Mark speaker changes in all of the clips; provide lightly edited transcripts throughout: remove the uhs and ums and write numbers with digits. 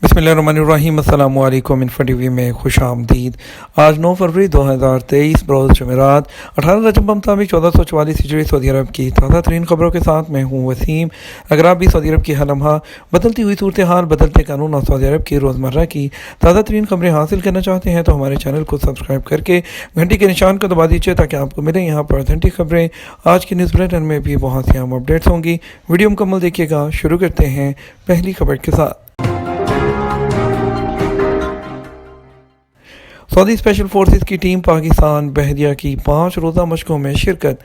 Speaker 1: बिस्मिल्लाहिर्रहमानिर्रहीम। अस्सलामु अलैकुम। इन्फो टीवी में खुश आमदीद। आज 9 फरवरी 2023 बरोज़ जुमेरात 18 रजब मुताबिक 1444 हिजरी सऊदी अरब की ताज़ा तरीन खबरों के साथ मैं हूँ वसीम। अगर आप भी सऊदी अरब की हर लम्हा बदलती हुई सूरत हाल, बदलते कानून और सऊदी अरब की रोज़मर्रा की ताज़ा तरीन खबरें हासिल करना चाहते हैं तो हमारे चैनल को सब्सक्राइब करके घंटी के निशान को दबा दीजिए ताकि आपको मिले यहाँ पर ऑथेंटिक खबरें। आज की न्यूज़ बुलेटिन में भी बहुत सी अहम अपडेट्स होंगी। वीडियो मुकम्मल देखिएगा। शुरू करते हैं पहली खबर के साथ। सऊदी स्पेशल फोर्सेस की टीम पाकिस्तान बहरिया की 5 रोज़ा मशकों में शिरकत।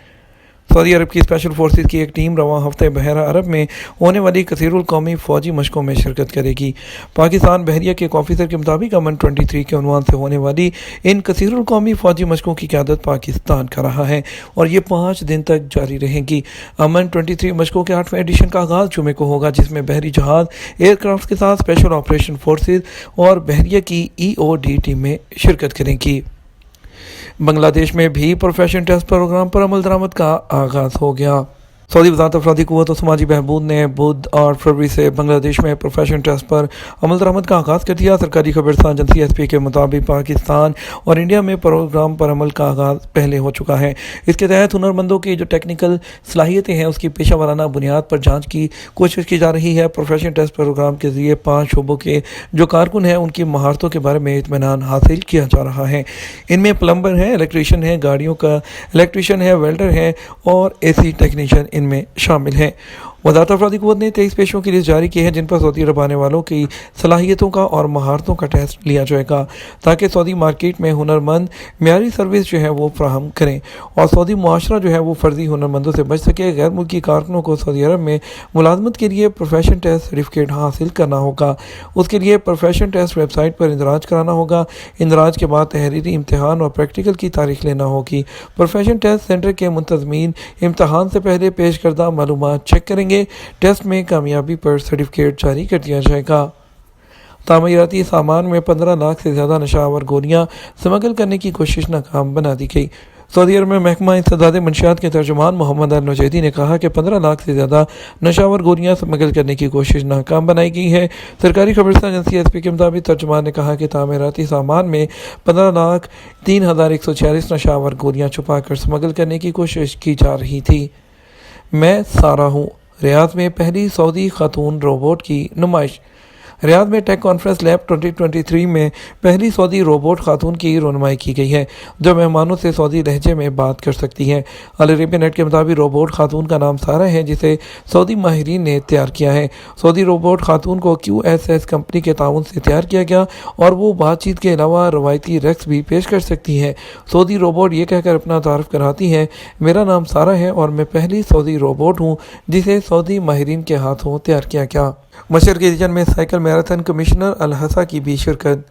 Speaker 1: सऊदी अरब की स्पेशल फोर्सेस की एक टीम रवां हफ्ते बहरा अरब में होने वाली कसीरुल कौमी फ़ौजी मशकों में शिरकत करेगी। पाकिस्तान बहरिया के एक ऑफिसर के मुताबिक अमन 23 के उन्वान से होने वाली इन कसीरुल कौमी फ़ौजी मशकों की क़यादत पाकिस्तान कर रहा है और ये 5 दिन तक जारी रहेंगी। अमन 23 मशकों के 8वें एडिशन का आगाज़ जुमे को होगा, जिसमें बहरी जहाज़, एयरक्राफ्ट के साथ स्पेशल ऑपरेशन फोर्सेस और बहरिया की EOD टीमें शिरकत करेंगी। बांग्लादेश में भी प्रोफेशन टेस्ट प्रोग्राम पर अमल दरामद का आगाज़ हो गया। सऊदी वज़ारत अफरादी क़ुव्वत और समाजी बहबूद ने बुध 8 फरवरी से बांग्लादेश में प्रोफेशन टेस्ट पर अमल दरामद का आगाज़ कर दिया। सरकारी खबरसां एजेंसी SP के मुताबिक पाकिस्तान और इंडिया में प्रोग्राम पर अमल का आगाज़ पहले हो चुका है। इसके तहत हुनरमंदों की जो टेक्निकल सलाहियतें हैं उसकी पेशा वाराना बुनियाद पर जाँच की कोशिश की जा रही है। प्रोफेशन टेस्ट प्रोग्राम के ज़रिए 5 शोबों के जो कारकुन हैं उनकी महारतों के बारे में इत्मीनान हासिल किया जा रहा है। इनमें प्लम्बर हैं, इलेक्ट्रीशियन है, गाड़ियों का इलेक्ट्रीशियन है, वेल्डर है और AC टेक्नीशियन इनमें शामिल हैं। वज़ारत अफरादी क़ुव्वत ने 23 पेशों की लिस्ट जारी की है जिन पर सऊदी अरब आने वालों की सलाहियतों का और महारतों का टेस्ट लिया जाएगा ताकि सऊदी मार्केट में हुनरमंद म्यारी सर्विस जो है वो फ्राहम करें और सऊदी मुआशरा जो है वो फ़र्जी हुनरमंदों से बच सके। गैर मुल्की कारकुनों को सऊदी अरब में मुलाजमत के लिए प्रोफेशन टेस्ट सर्टिफिकेट हासिल करना होगा। उसके लिए प्रोफेशन टेस्ट वेबसाइट पर इंदराज कराना होगा। इंदराज के बाद तहरीरी इम्तहान और प्रैक्टिकल की तारीख लेना होगी। प्रोफेशन टेस्ट सेंटर के मुंतज़मीन इम्तहान से पहले पेश करदा मालूमात चेक करेंगे। टेस्ट में कामयाबी पर सर्टिफिकेट जारी कर दिया जाएगा। तामीराती सामान में 15 लाख से ज़्यादा नशावर गोलियां स्मगल करने की कोशिश नाकाम बना दी गई। सऊदी अरब में महकमा इंसदाद मंशियात के तर्जुमान मोहम्मद अल नजैदी ने कहा कि 15 लाख से ज़्यादा नशावर गोलियां स्मगल करने की कोशिश नाकाम बनाई गई है। सरकारी खबरसां एजेंसी SP के मुताबिक तर्जुमान ने कहा कि तामीराती सामान में 15,03,146 नशावर गोलियां छुपा कर स्मगल करने की कोशिश की जा रही थी। मैं सारा हूँ। रियाद में पहली सऊदी खातून रोबोट की नुमाइश। रियाद में टेक कॉन्फ्रेंस लैब 2023 में पहली सऊदी रोबोट खातून की रोनुमाई की गई है जो मेहमानों से सऊदी लहजे में बात कर सकती हैं। अल अरेबिया नेट के मुताबिक रोबोट खातून का नाम सारा है जिसे सऊदी माहिरीन ने तैयार किया है। सऊदी रोबोट खातून को QSS कंपनी के ताउन से तैयार किया गया और वो बातचीत के अलावा रवायती रक्स भी पेश कर सकती है। सऊदी रोबोट ये कहकर अपना तारुफ कराती है, मेरा नाम सारा है और मैं पहली सऊदी रोबोट हूँ जिसे सऊदी माहिरीन के हाथों तैयार किया गया। मशरक़ी रीजन में साइकिल मैराथन कमिश्नर अल-हसा की भी शिरकत।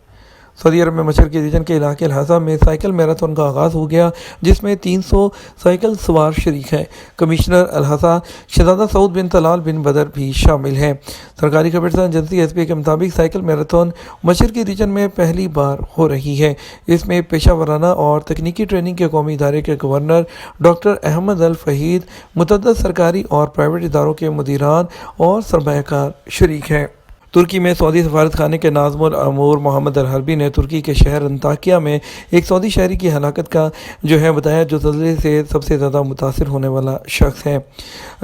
Speaker 1: सऊदी अरब में मशरक़ी रीजन के इलाके अल-हसा में साइकिल मैराथन का आगाज़ हो गया जिसमें 300 साइकिल सवार शरीक हैं। कमिश्नर अल-हसा शहज़ादा सऊद बिन तलाल बिन बदर भी शामिल हैं। सरकारी खबरसां एजेंसी SP के मुताबिक साइकिल मैराथन मशरक़ी रीजन में पहली बार हो रही है। इसमें पेशा वराना और तकनीकी ट्रेनिंग के कौमी इदारे के गवर्नर डॉक्टर अहमद अल फहीद, मुतअद्दिद सरकारी और प्राइवेट इदारों के मुदीरान और सरमायाकार शरीक हैं। तुर्की में सऊदी सफारत खाने के नाज़िमुल अमूर मोहम्मद अल हरबी ने तुर्की के शहर अंताकिया में एक सऊदी शहरी की हलाकत का जो है बताया, जो ज़ल्ज़ले से सबसे ज़्यादा मुतासिर होने वाला शख्स है।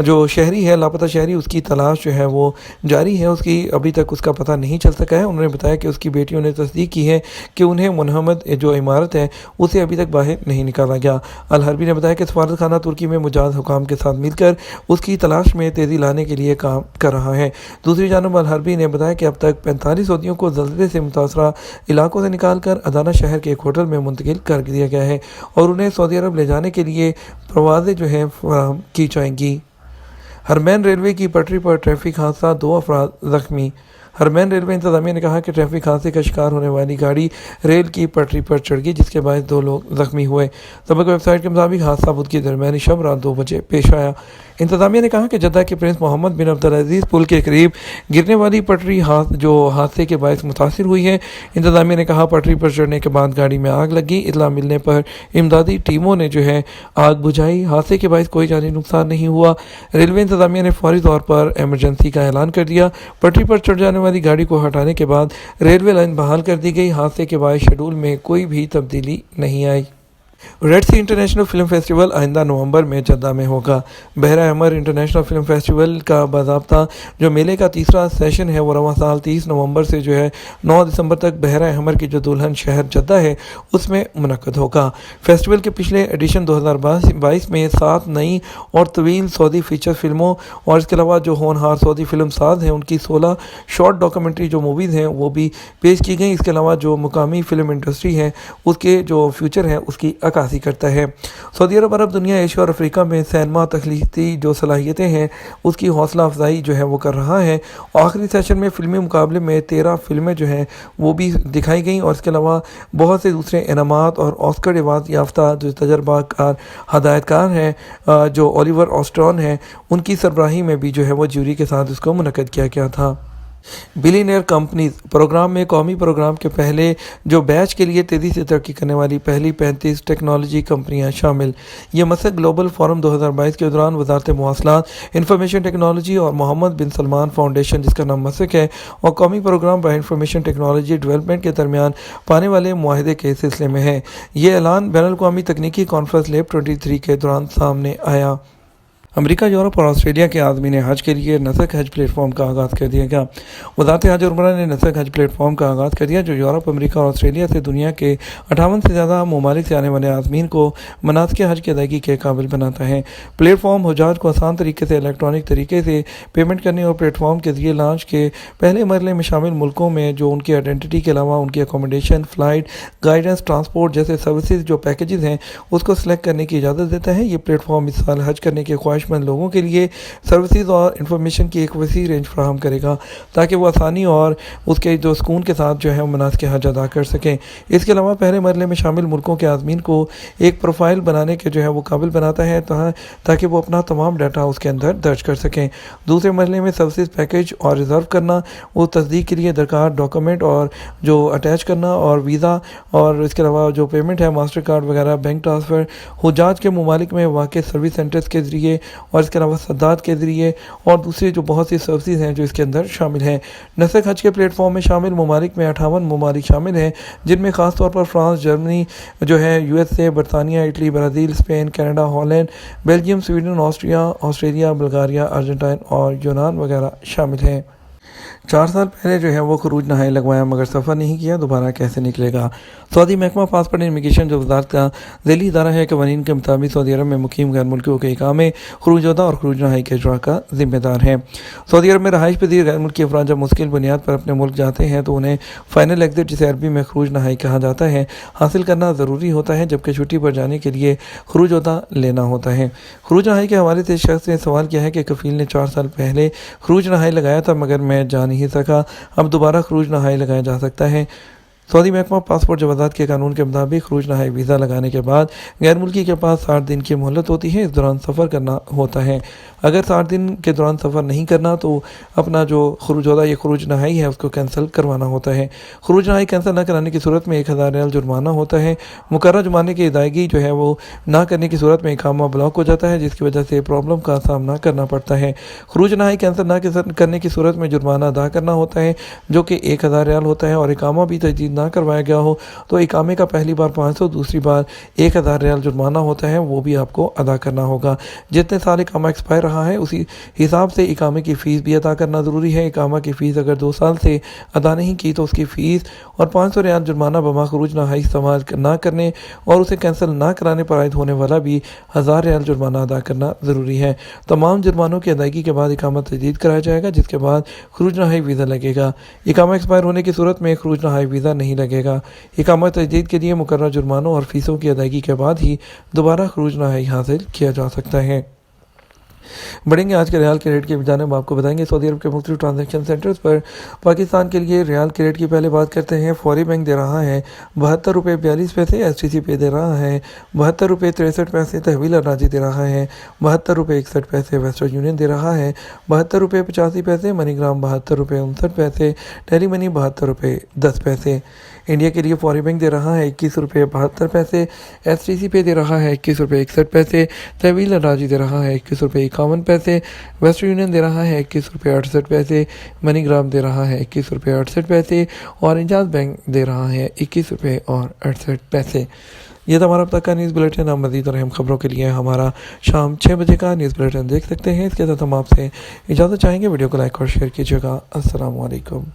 Speaker 1: जो शहरी है, लापता शहरी, उसकी तलाश जो है वो जारी है। उसकी अभी तक उसका पता नहीं चल सका है। उन्होंने बताया कि उसकी बेटियों ने तस्दीक की है कि उन्हें मुनहमद जो इमारत है उसे अभी तक बाहर नहीं निकाला गया। अल हरबी ने बताया कि सफारत खाना तुर्की में मुजाज हुकाम के साथ मिलकर उसकी तलाश में तेज़ी लाने के लिए काम कर रहा है। दूसरी जानब अल हरबी ने बताया कि अब तक 45 सऊदियों को ज़ल्ज़ले से मुतासरा इलाकों से निकालकर अदाना शहर के एक होटल में मुंतकिल कर दिया गया है और उन्हें सऊदी अरब ले जाने के लिए परवाज़ें जो हैं फराहम की जाएंगी। हरमैन रेलवे की पटरी पर ट्रैफिक हादसा, 2 अफराद ज़ख्मी। हरमैन रेलवे इंतज़ामिया ने कहा कि ट्रैफिक हादसे का शिकार होने वाली गाड़ी रेल की पटरी पर चढ़ गई जिसके बाद 2 लोग ज़ख्मी हुए। सबक वेबसाइट के मुताबिक हादसा बुध की दरमियानी शब रात 2 बजे पेश आया। इंतज़ामिया ने कहा कि जद्दा के प्रिंस मोहम्मद बिन अब्दुल अजीज़ पुल के करीब गिरने वाली पटरी जो हादसे के बायस मुतासिर हुई है। इंतज़ामिया ने कहा पटरी पर चढ़ने के बाद गाड़ी में आग लगी। इत्तला मिलने पर इमदादी टीमों ने जो है आग बुझाई। हादसे के बायस कोई जानी नुकसान नहीं हुआ। रेलवे इंतज़ामिया ने फौरी तौर पर एमरजेंसी का ऐलान कर दिया। पटरी पर चढ़ जाने वाली गाड़ी को हटाने के बाद रेलवे लाइन बहाल कर दी गई। हादसे के बाद शेड्यूल में कोई भी तब्दीली नहीं आई। रेड सी इंटरनेशनल फिल्म फेस्टिवल आइंदा नवंबर में जद्दा में होगा। बहरा अहमर इंटरनेशनल फिल्म फेस्टिवल का बाज़ाब्ता जो मेले का तीसरा सेशन है वो रवां साल 30 नवंबर से जो है 9 दिसंबर तक बहरा अहमर की जो दुल्हन शहर जद्दा है उसमें मुनक़्क़द होगा। फेस्टिवल के पिछले एडिशन 2022 में 7 नई और तवील सऊदी फीचर फिल्मों और इसके अलावा जो होनहार सऊदी फिल्म साज हैं उनकी 16 शॉर्ट डॉक्यूमेंट्री जो मूवीज़ हैं वो भी पेश की गई। इसके अलावा जो मुकामी फ़िल्म इंडस्ट्री है उसके जो फ्यूचर हैं उसकी अक्कासी करता है। सऊदी अरब दुनिया, एशिया और अफ्रीका में सिनेमा तख्लीकी जो सलाहियतें हैं उसकी हौसला अफजाई जो है वो कर रहा है। आखिरी सेशन में फिल्मी मुकाबले में 13 फिल्में जो हैं वो भी दिखाई गई और इसके अलावा बहुत से दूसरे इनामात और ऑस्कर अवार्ड याफ्ता जो तजर्बाकार हदायतकार हैं जो ओलिवर ऑस्ट्रॉन हैं उनकी सरबराही में भी जो है वो ज्यूरी के साथ इसको मुनक़्क़द किया गया था। बिलियनियर कंपनीज प्रोग्राम में कौमी प्रोग्राम के पहले जो बैच के लिए तेज़ी से तरक्की करने वाली पहली 35 टेक्नोलॉजी कंपनियां शामिल। ये मसक ग्लोबल फोरम 2022 के दौरान वजारत मवासलात, इंफॉर्मेशन टेक्नोलॉजी और मोहम्मद बिन सलमान फाउंडेशन जिसका नाम मसक है और कौमी program by information technology development के दरमियान पाने वाले मुआहदे के सिलसिले में है। ये ऐलान बैनुल-अक़वामी तकनीकी कॉन्फ्रेंस लैब 23 के दौरान सामने आया। अमेरिका, यूरोप और ऑस्ट्रेलिया के आदमीन हज के लिए नसक हज प्लेटफॉर्म का आगाज़ कर दिया गया। वज़ारत हज और उम्रा ने नसक हज प्लेटफॉर्म का आगाज़ कर दिया जो यूरोप, अमेरिका और ऑस्ट्रेलिया से दुनिया के 58 से ज़्यादा ममालिक से आने वाले आदमीन को मनासिक हज की अदायगी के काबिल बनाता है। प्लेटफॉर्म हुजाज को आसान तरीके से इलेक्ट्रॉनिक तरीके से पेमेंट करने और प्लेटफॉर्म के जरिए लॉन्च के पहले मरले में शामिल मुल्कों में जो उनकी आइडेंटिटी के अलावा उनकी अकोमोडेशन, फ़्लाइट, गाइडेंस, ट्रांसपोर्ट जैसे सर्विसेज जो पैकेजेस हैं उसको सिलेक्ट करने की इजाज़त देता है। ये प्लेटफॉर्म इस साल हज करने के ख्वाहिशमंद लोगों के लिए सर्विसेज और इंफॉर्मेशन की एक वसी रेंज फराहम करेगा ताकि वो आसानी और उसके जो सुकून के साथ जो है मनासिक हज अदा कर सकें। इसके अलावा पहले मरले में शामिल मुल्कों के आदमीन को एक प्रोफाइल बनाने के जो है वो काबिल बनाता है ताकि वो अपना तमाम डाटा उसके अंदर दर्ज कर सकें। दूसरे मरले में सर्विसेज पैकेज और रिज़र्व करना, वो तस्दीक के लिए दरकार डॉक्यूमेंट और जो अटैच करना और वीज़ा और इसके अलावा जो पेमेंट है मास्टर कार्ड वगैरह, बैंक ट्रांसफ़र, हुजाज के ममालिक में वाक़ सर्विस सेंटर्स के ज़रिए और इसके अलावा सद्दात के ज़रिए और दूसरी जो बहुत सी सर्विसेज हैं जो इसके अंदर शामिल हैं। नसक हज के प्लेटफॉर्म में शामिल ममालिक में 58 ममालिक शामिल हैं जिनमें ख़ास तौर पर फ्रांस, जर्मनी जो है, USA, बरतानिया, Italy, Brazil, Spain, Canada, Holland, Belgium, Sweden, Australia, Bulgaria, Argentina और यूनान वगैरह शामिल हैं। 4 साल पहले जो है वो खरूज नहाई लगवाया मगर सफ़र नहीं किया, दोबारा कैसे निकलेगा। सऊदी महकमा पासपोर्ट इमिग्रेशन जो वजारत का ज़ैली इदारा है कवानीन के मुताबिक सऊदी अरब में मुकीम गैर मुल्कियों के इकामे खरूज-उदा और खरूज नहाई के इजरा का जिम्मेदार है। सऊदी अरब में रहाइश पज़ीर गैर मुल्की अफराद जब मुश्किल बुनियाद पर अपने मुल्क जाते हैं तो उन्हें फ़ाइनल एग्जिट जिसे अरबी में खरूज नहाई कहा जाता है हासिल करना ज़रूरी होता है, जबकि छुट्टी पर जाने के लिए खरूज-उदा लेना होता है। खरूज नहाई के हवाले से शख्स ने सवाल किया है कि कफ़ील ने 4 साल पहले खरूज नहाई लगाया था मगर मैं जा नहीं सका, अब दोबारा खरूज नहाई लगाया जा सकता है। सऊदी महकमा पासपोर्ट जवाज़ात के कानून के मुताबिक खरूज नहाई वीज़ा लगाने के बाद गैर मुल्की के पास 60 दिन की मोहलत होती है, इस दौरान सफ़र करना होता है। अगर 60 दिन के दौरान सफ़र नहीं करना तो अपना जो खरूज-उदा या खरूज नहाई है उसको कैंसिल करवाना होता है। खरूज नहाई कैंसिल न कराने की सूरत में 1000 रियाल जुर्माना होता है। मुकर्रर जुर्माने की अदायगी जो है वो ना करने की सूरत में इकामा ब्लॉक हो जाता है जिसकी वजह से प्रॉब्लम का सामना करना पड़ता है। खरूज नहाई कैंसिल न करने की सूरत में जुर्माना अदा करना होता है जो कि 1000 रियाल होता है और इकामा भी तजदीद ना करवाया गया हो तो इकामे का पहली बार 500, दूसरी बार 1000 रियाल जुर्माना होता है, वो भी आपको अदा करना होगा। जितने साल इकामा एक्सपायर रहा है उसी हिसाब से इकामे की फ़ीस भी अदा करना ज़रूरी है। इकामा की फ़ीस अगर 2 साल से अदा नहीं की तो उसकी फ़ीस और 500 रियाल जुर्माना बमा खरूज नहाई इस्तेमाल ना करने और उसे कैंसिल ना कराने पर आयद होने वाला भी 1000 रियाल जुर्माना अदा करना ज़रूरी है। तमाम जुर्मानों की अदायगी के बाद इकामा तजदीद कराया जाएगा जिसके बाद खरूज नहाई वीज़ा लगेगा। इकामा एक्सपायर होने की सूरत में खरूज नहाई वीज़ा नहीं लगेगा। इकामा तजदीद के लिए मुकर्रर जुर्मानों और फ़ीसों की अदायगी के बाद ही दोबारा खरूज नहाई हासिल किया जा सकता है। बढ़ेंगे आज के रियाल के रेट की जानब आपको बताएंगे। सऊदी अरब के मुख्तलिफ ट्रांजैक्शन सेंटर्स पर पाकिस्तान के लिए रियाल के रेट की पहले बात करते हैं। फौरी बैंक दे रहा है 72 रुपये 42 पैसे, STC पे दे रहा है 72 रुपये 63 पैसे, तहवील अराजी दे रहा है 72 रुपये 61 पैसे, वेस्टर्न यूनियन दे रहा है 72 रुपये 85 पैसे, मनीग्राम 72 रुपये 59 पैसे, टेली मनी 72 रुपये 10 पैसे। इंडिया के लिए फौरी बैंक दे रहा है 21 रुपये 72 पैसे, STC पे दे रहा है 21 रुपये 61 पैसे, तहवील अराजी दे रहा है 21 रुपये 51 पैसे, वेस्टर्न यूनियन दे रहा है 21 रुपये 68 पैसे, मनी ग्राम दे रहा है 21 रुपये 68 पैसे और इंजाज बैंक दे रहा है 21 रुपये और 68 पैसे। ये था हमारा अब तक का न्यूज़ बुलेटिन। आप मज़ीद और अहम खबरों के लिए हमारा शाम 6 बजे का न्यूज़ बुलेटिन देख सकते हैं। इसके साथ हम आपसे इजाज़त चाहेंगे। वीडियो को लाइक और शेयर कीजिएगा। अस्सलाम वालेकुम।